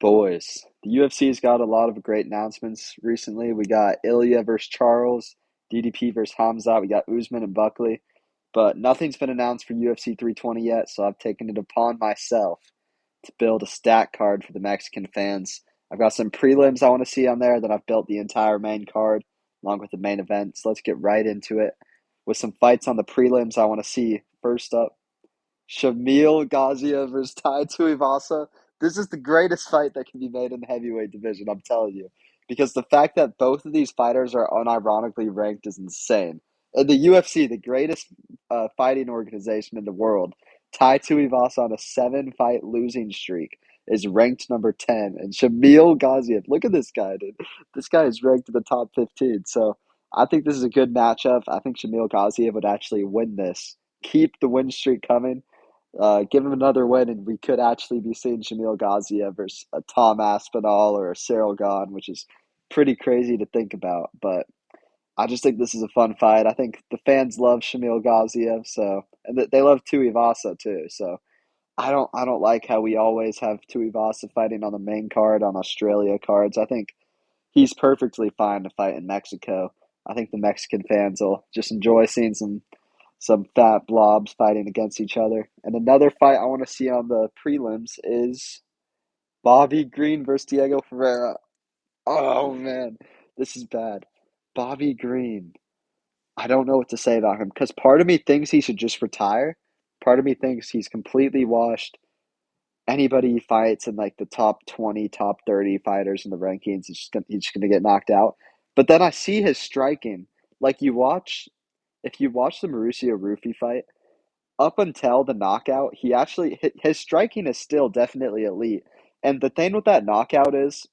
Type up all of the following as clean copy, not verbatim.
Boys, the UFC's got a lot of great announcements recently. We got Ilya versus Charles, DDP versus Hamza. We got Usman and Buckley, but nothing's been announced for UFC 320 yet. So I've taken it upon myself to build a stat card for the Mexican fans. I've got some prelims I want to see on there. Then I've built the entire main card along with the main event. So let's get right into it with some fights on the prelims I want to see. First up, Shamil Gaziev versus Tai Tuivasa. This is the greatest fight that can be made in the heavyweight division, I'm telling you. Because the fact that both of these fighters are unironically ranked is insane. In the UFC, the greatest fighting organization in the world, Tai Tuivasa on a 7-fight losing streak is ranked number 10. And Shamil Gaziev, look at this guy, dude. This guy is ranked in the top 15. So I think this is a good matchup. I think Shamil Gaziev would actually win this, keep the win streak coming, give him another win, and we could actually be seeing Shamil Gaziev versus a Tom Aspinall or a Cyril Gahn, which is pretty crazy to think about. But I just think this is a fun fight. I think the fans love Shamil Gaziev, so and they love Tuivasa too. So I don't like how we always have Tuivasa fighting on the main card on Australia cards. I think he's perfectly fine to fight in Mexico. I think the Mexican fans will just enjoy seeing some fat blobs fighting against each other. And another fight I want to see on the prelims is Bobby Green versus Diego Ferreira. Oh man, this is bad. Bobby Green. I don't know what to say about him because part of me thinks he should just retire. Part of me thinks he's completely washed. Anybody he fights in like the top 20, top 30 fighters in the rankings, he's just gonna get knocked out. But then I see his striking. Like if you watch the Mauricio Rufy fight, up until the knockout, he actually his striking is still definitely elite. And the thing with that knockout is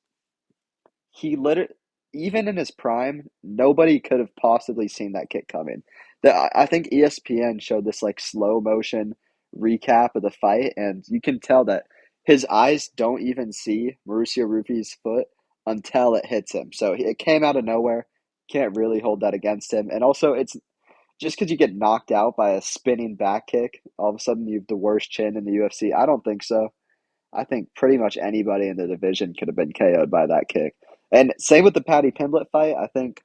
he literally, even in his prime, nobody could have possibly seen that kick coming. I think ESPN showed this like slow motion recap of the fight, and you can tell that his eyes don't even see Mauricio Rufy's foot until it hits him. So it came out of nowhere. Can't really hold that against him. And also, it's just because you get knocked out by a spinning back kick, all of a sudden you have the worst chin in the UFC. I don't think so. I think pretty much anybody in the division could have been KO'd by that kick. And same with the Paddy Pimblett fight. I think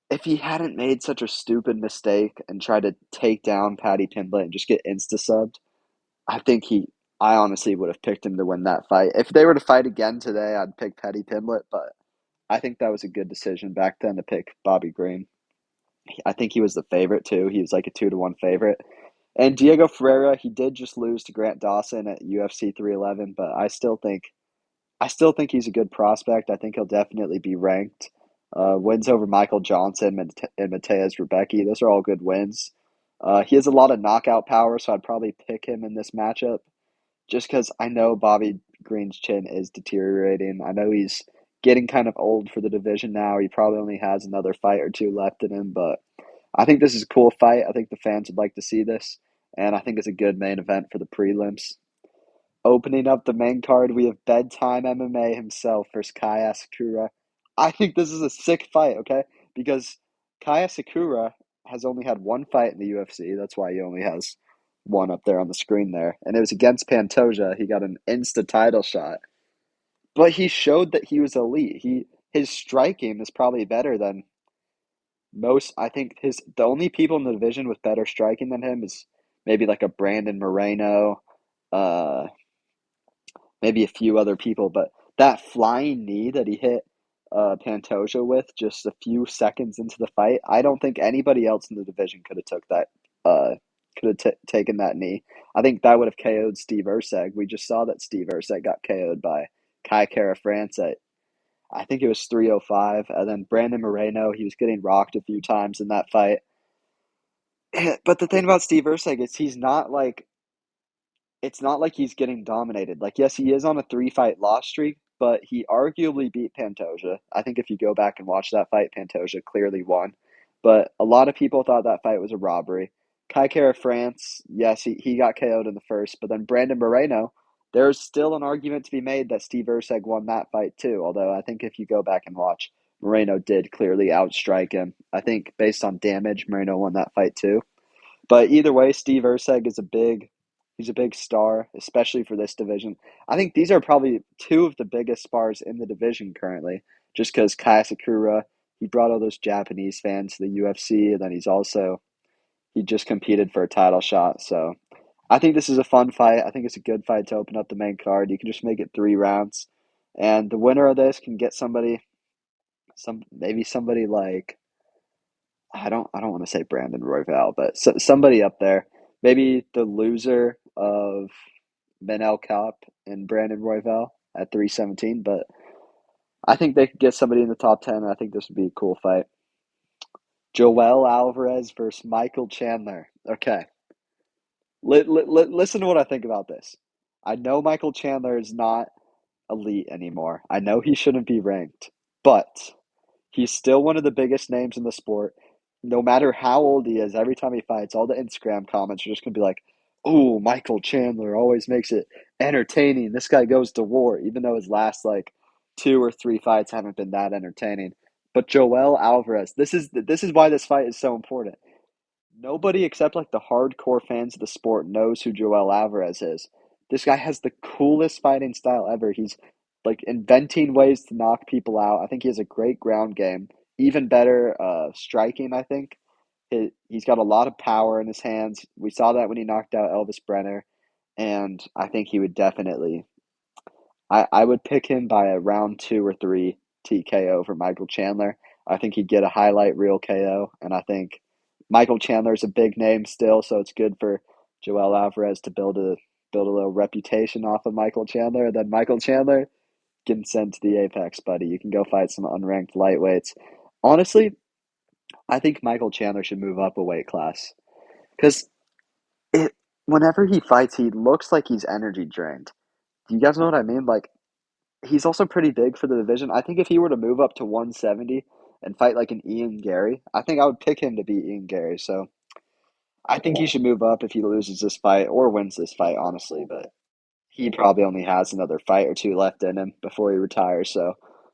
if he hadn't made such a stupid mistake and tried to take down Paddy Pimblett and just get insta subbed, I think I honestly would have picked him to win that fight. If they were to fight again today, I'd pick Paddy Pimblett, but I think that was a good decision back then to pick Bobby Green. I think he was the favorite too. He was like a 2-1 favorite. And Diego Ferreira, he did just lose to Grant Dawson at UFC 311, but I still think he's a good prospect. I think he'll definitely be ranked. Wins over Michael Johnson and Mateusz Rebecki, those are all good wins. He has a lot of knockout power, so I'd probably pick him in this matchup just because I know Bobby Green's chin is deteriorating. I know he's getting kind of old for the division now. He probably only has another fight or two left in him, but I think this is a cool fight. I think the fans would like to see this, and I think it's a good main event for the prelims. Opening up the main card, we have Bedtime MMA himself versus Kaya Sakura. I think this is a sick fight, okay? Because Kaya Sakura has only had one fight in the UFC. That's why he only has one up there on the screen there. And it was against Pantoja. He got an insta title shot. But he showed that he was elite. His striking is probably better than most. I think the only people in the division with better striking than him is maybe like a Brandon Moreno, uh, maybe a few other people, but that flying knee that he hit Pantoja with just a few seconds into the fight, I don't think anybody else in the division could have took that. Taken that knee. I think that would have KO'd Steve Erceg. We just saw that Steve Erceg got KO'd by Kai Kara France at I think it was 305, and then Brandon Moreno, he was getting rocked a few times in that fight. But the thing about Steve Erceg is he's not like it's not like he's getting dominated. Like, yes, he is on a 3-fight loss streak, but he arguably beat Pantoja. I think if you go back and watch that fight, Pantoja clearly won. But a lot of people thought that fight was a robbery. Kai Kara France, yes, he got KO'd in the first, but then Brandon Moreno, there's still an argument to be made that Steve Erceg won that fight too. Although I think if you go back and watch, Moreno did clearly outstrike him. I think based on damage, Moreno won that fight too. But either way, Steve Erceg is a big He's a big star, especially for this division. I think these are probably two of the biggest stars in the division currently, just because Kaya Sakura, he brought all those Japanese fans to the UFC, and then he just competed for a title shot. So I think this is a fun fight. I think it's a good fight to open up the main card. You can just make it 3 rounds, and the winner of this can get somebody like I don't want to say Brandon Royval, but somebody up there. Maybe the loser of Manel Cop and Brandon Royval at 317, but I think they could get somebody in the top 10. And I think this would be a cool fight. Joel Alvarez versus Michael Chandler. Okay. Listen to what I think about this. I know Michael Chandler is not elite anymore. I know he shouldn't be ranked, but he's still one of the biggest names in the sport. No matter how old he is, every time he fights, all the Instagram comments are just going to be like, "Oh, Michael Chandler always makes it entertaining. This guy goes to war," even though his last like 2 or 3 fights haven't been that entertaining. But Joel Alvarez, this is why this fight is so important. Nobody except like the hardcore fans of the sport knows who Joel Alvarez is. This guy has the coolest fighting style ever. He's like inventing ways to knock people out. I think he has a great ground game. Even better striking, I think. He's got a lot of power in his hands. We saw that when he knocked out Elvis Brenner. And I think he would definitely I would pick him by a round 2 or 3 TKO over Michael Chandler. I think he'd get a highlight reel KO, and I think Michael Chandler's a big name still, so it's good for Joel Alvarez to build a little reputation off of Michael Chandler. And then Michael Chandler getting sent to the Apex, buddy. You can go fight some unranked lightweights. Honestly, I think Michael Chandler should move up a weight class because it whenever he fights, he looks like he's energy drained. Do you guys know what I mean? Like he's also pretty big for the division. I think if he were to move up to 170 and fight like an Ian Gary, I think I would pick him to beat Ian Gary. So I think he should move up if he loses this fight or wins this fight, honestly. But he probably only has another fight or two left in him before he retires. So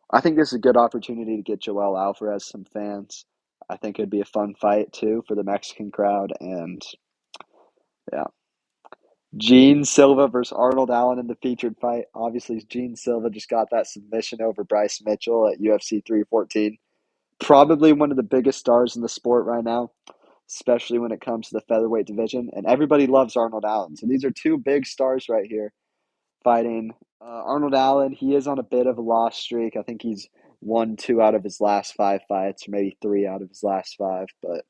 I think this is a good opportunity to get Joel Alvarez some fans. I think it'd be a fun fight too for the Mexican crowd. And yeah, Gene Silva versus Arnold Allen in the featured fight. Obviously, Gene Silva just got that submission over Bryce Mitchell at UFC 314. Probably one of the biggest stars in the sport right now, especially when it comes to the featherweight division. And everybody loves Arnold Allen. So these are two big stars right here fighting. Arnold Allen, he is on a bit of a loss streak. I think he's won 2 out of his last 5 fights, or maybe 3 out of his last 5. But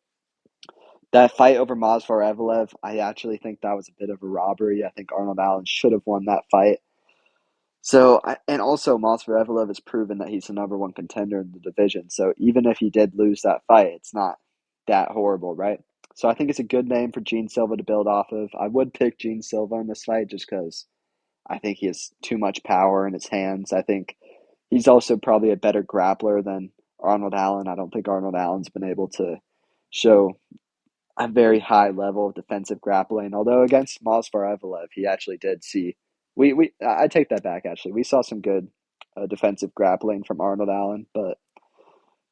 that fight over Masvar Evelev, I actually think that was a bit of a robbery. I think Arnold Allen should have won that fight. And also Masvar Evelev has proven that he's the number one contender in the division. So even if he did lose that fight, it's not that horrible, right? So I think it's a good name for Gene Silva to build off of. I would pick Gene Silva in this fight just because I think he has too much power in his hands. I think he's also probably a better grappler than Arnold Allen. I don't think Arnold Allen's been able to show a very high level of defensive grappling. Although against Masvar Evelev, he actually did see. We I take that back. Actually, we saw some good defensive grappling from Arnold Allen, but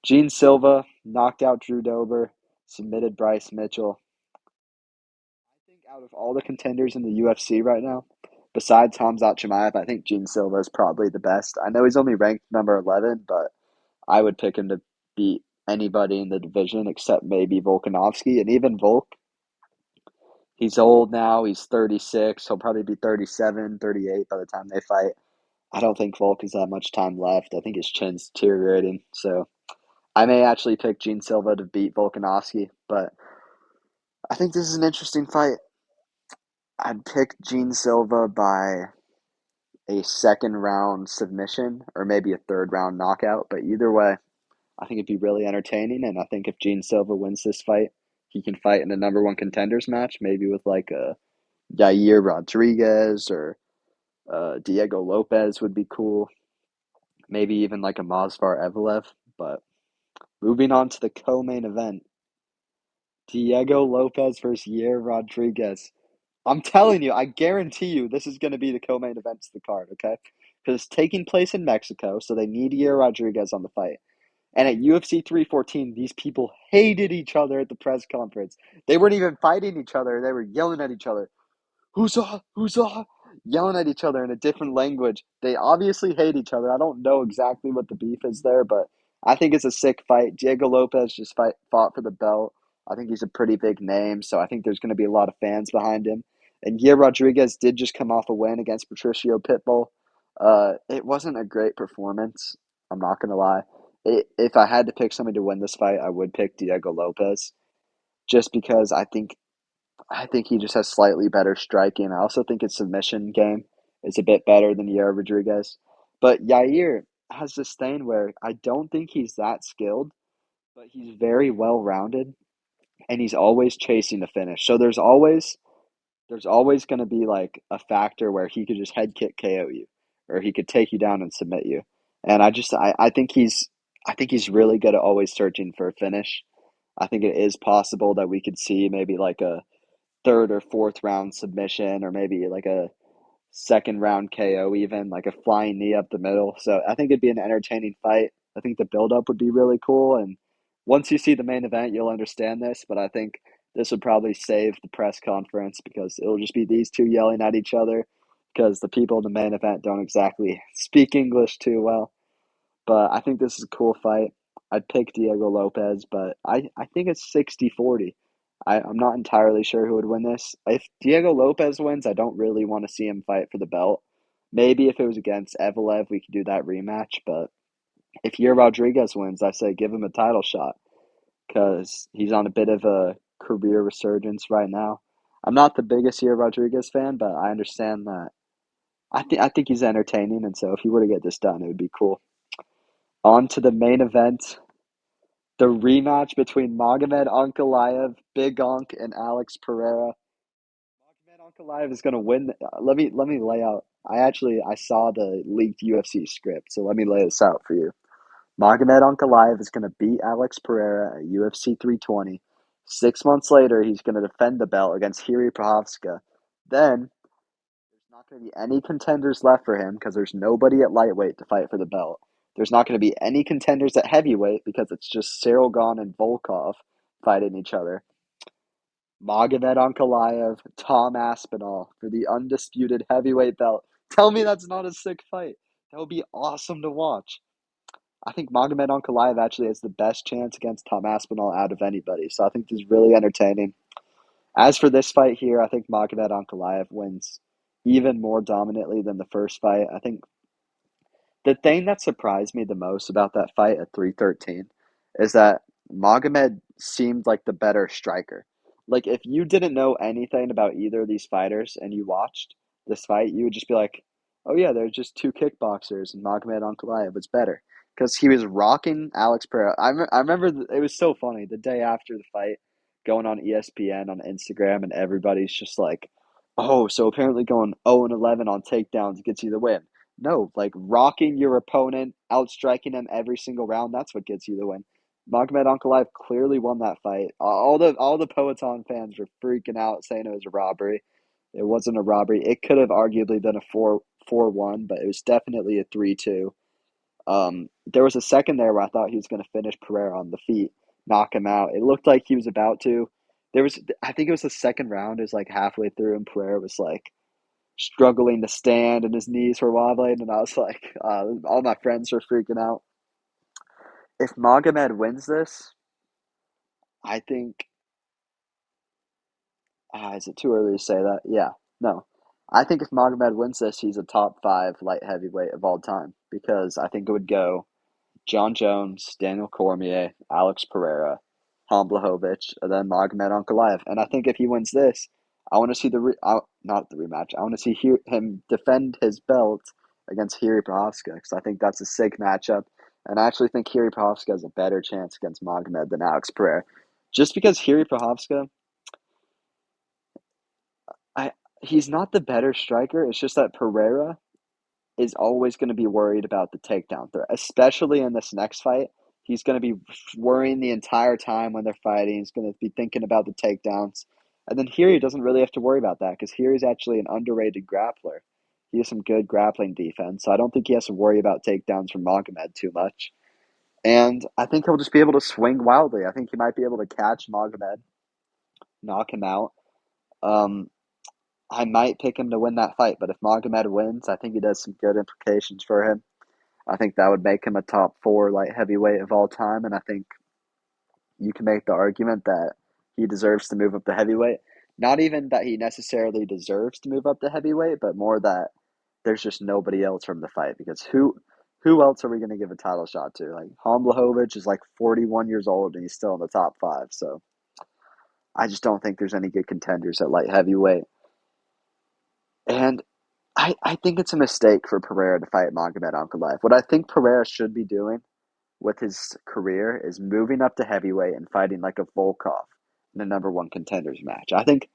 Gene Silva knocked out Drew Dober, submitted Bryce Mitchell. I think out of all the contenders in the UFC right now, besides Hamzat Chimaev, I think Gene Silva is probably the best. I know he's only ranked number 11, but I would pick him to beat anybody in the division except maybe Volkanovski, and even Volk. He's old now. He's 36. He'll probably be 37, 38 by the time they fight. I don't think Volk has that much time left. I think his chin's deteriorating. So I may actually pick Gene Silva to beat Volkanovski, but I think this is an interesting fight. I'd pick Gene Silva by a second round submission or maybe a third round knockout, but either way, I think it'd be really entertaining. And I think if Gene Silva wins this fight, he can fight in a number one contenders match, maybe with like a Yair Rodriguez or Diego Lopez would be cool. Maybe even like a Masvar Evelev. But moving on to the co-main event, Diego Lopez versus Yair Rodriguez. I'm telling you, I guarantee you, this is going to be the co-main event to the card. Okay, because it's taking place in Mexico, so they need Yair Rodriguez on the fight. And at UFC 314, these people hated each other at the press conference. They weren't even fighting each other. They were yelling at each other. who's yelling at each other in a different language. They obviously hate each other. I don't know exactly what the beef is there, but I think it's a sick fight. Diego Lopez just fought for the belt. I think he's a pretty big name, so I think there's going to be a lot of fans behind him. And Yair Rodriguez did just come off a win against Patricio Pitbull. It wasn't a great performance. I'm not going to lie. If I had to pick somebody to win this fight, I would pick Diego Lopez, just because I think he just has slightly better striking. I also think his submission game is a bit better than Yair Rodriguez. But Yair has this thing where I don't think he's that skilled, but he's very well rounded and he's always chasing the finish. So there's always going to be like a factor where he could just head kick KO you or he could take you down and submit you. And I think he's really good at always searching for a finish. I think it is possible that we could see maybe like a third or fourth round submission or maybe like a second round KO, even like a flying knee up the middle. So I think it'd be an entertaining fight. I think the build up would be really cool. And once you see the main event, you'll understand this. But I think this would probably save the press conference because it'll just be these two yelling at each other because the people in the main event don't exactly speak English too well. But I think this is a cool fight. I'd pick Diego Lopez, but I think it's 60-40. I'm not entirely sure who would win this. If Diego Lopez wins, I don't really want to see him fight for the belt. Maybe if it was against Evelev, we could do that rematch. But if Yair Rodriguez wins, I say give him a title shot because he's on a bit of a career resurgence right now. I'm not the biggest Yair Rodriguez fan, but I understand that. I think he's entertaining, and so if he were to get this done, it would be cool. On to the main event, the rematch between Magomed Ankalaev, Big Onk, and Alex Pereira. Magomed Ankalaev is going to win. Let me lay out. I saw the leaked UFC script, so let me lay this out for you. Magomed Ankalaev is going to beat Alex Pereira at UFC 320. 6 months later, he's going to defend the belt against Jiri Prochazka. Then there's not going to be any contenders left for him because there's nobody at lightweight to fight for the belt. There's not going to be any contenders at heavyweight because it's just Cyril Gahn and Volkov fighting each other. Magomed Ankalaev, Tom Aspinall for the undisputed heavyweight belt. Tell me that's not a sick fight. That would be awesome to watch. I think Magomed Ankalaev actually has the best chance against Tom Aspinall out of anybody, so I think this is really entertaining. As for this fight here, I think Magomed Ankalaev wins even more dominantly than the first fight. I think the thing that surprised me the most about that fight at 313 is that Magomed seemed like the better striker. Like, if you didn't know anything about either of these fighters and you watched this fight, you would just be like, oh, yeah, they're just two kickboxers, and Magomed Ankalaev was better. Because he was rocking Alex Pereira. I remember it was so funny the day after the fight going on ESPN on Instagram, and everybody's just like, oh, so apparently going 0 and 11 on takedowns gets you the win. No, like rocking your opponent, outstriking him every single round, that's what gets you the win. Magomed Ankalaev clearly won that fight. All the Poetan fans were freaking out saying it was a robbery. It wasn't a robbery. It could have arguably been a 4-1, but it was definitely a 3-2. There was a second there where I thought he was going to finish Pereira on the feet, knock him out. It looked like he was about to. I think it was the second round. It was like halfway through, and Pereira was like struggling to stand and his knees were wobbling, and I was like, all my friends were freaking out. If Magomed wins this, I think, is it too early to say that? Yeah, no. I think if Magomed wins this, he's a top five light heavyweight of all time because I think it would go John Jones, Daniel Cormier, Alex Pereira, Blachowicz, and then Magomed Ankalaev. And I think if he wins this, I want to see not the rematch. I want to see him defend his belt against Jiri Prochazka because I think that's a sick matchup. And I actually think Jiri Prochazka has a better chance against Magomed than Alex Pereira. Just because Jiri Prochazka, I he's not the better striker. It's just that Pereira is always going to be worried about the takedown threat, especially in this next fight. He's going to be worrying the entire time when they're fighting. He's going to be thinking about the takedowns. And then here he doesn't really have to worry about that because here he's actually an underrated grappler. He has some good grappling defense, so I don't think he has to worry about takedowns from Magomed too much. And I think he'll just be able to swing wildly. I think he might be able to catch Magomed, knock him out. Um, I might pick him to win that fight, but if Magomed wins, I think it has some good implications for him. I think that would make him a top four light heavyweight of all time, and I think you can make the argument that he deserves to move up to heavyweight. Not even that he necessarily deserves to move up to heavyweight, but more that there's just nobody else from the fight because who else are we going to give a title shot to? Like Homblahovich is like 41 years old and he's still in the top five. So I just don't think there's any good contenders at light heavyweight. And I think it's a mistake for Pereira to fight Magomed Ankalaev. What I think Pereira should be doing with his career is moving up to heavyweight and fighting like a Volkov in a number one contenders match. I think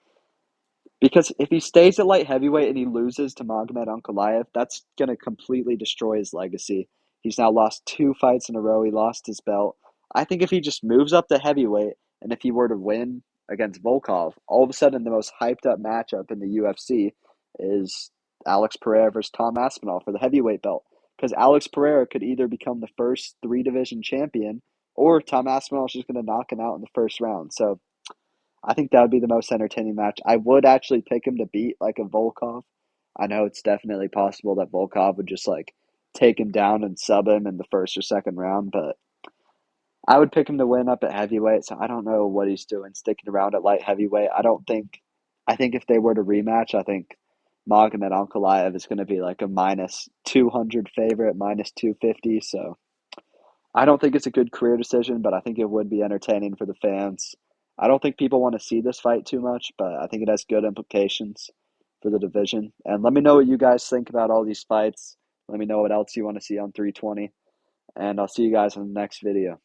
because if he stays at light heavyweight and he loses to Magomed Ankalaev, that's going to completely destroy his legacy. He's now lost two fights in a row. He lost his belt. I think if he just moves up to heavyweight and if he were to win against Volkov, all of a sudden the most hyped up matchup in the UFC is Alex Pereira versus Tom Aspinall for the heavyweight belt. Because Alex Pereira could either become the first three division champion or Tom Aspinall is just going to knock him out in the first round. So I think that would be the most entertaining match. I would actually pick him to beat like a Volkov. I know it's definitely possible that Volkov would just like take him down and sub him in the first or second round, but I would pick him to win up at heavyweight. So I don't know what he's doing sticking around at light heavyweight. I think if they were to rematch, I think Magomed Ankalaev is going to be like a minus 200 favorite, minus 250. So I don't think it's a good career decision, but I think it would be entertaining for the fans. I don't think people want to see this fight too much, but I think it has good implications for the division. And let me know what you guys think about all these fights. Let me know what else you want to see on 320. And I'll see you guys in the next video.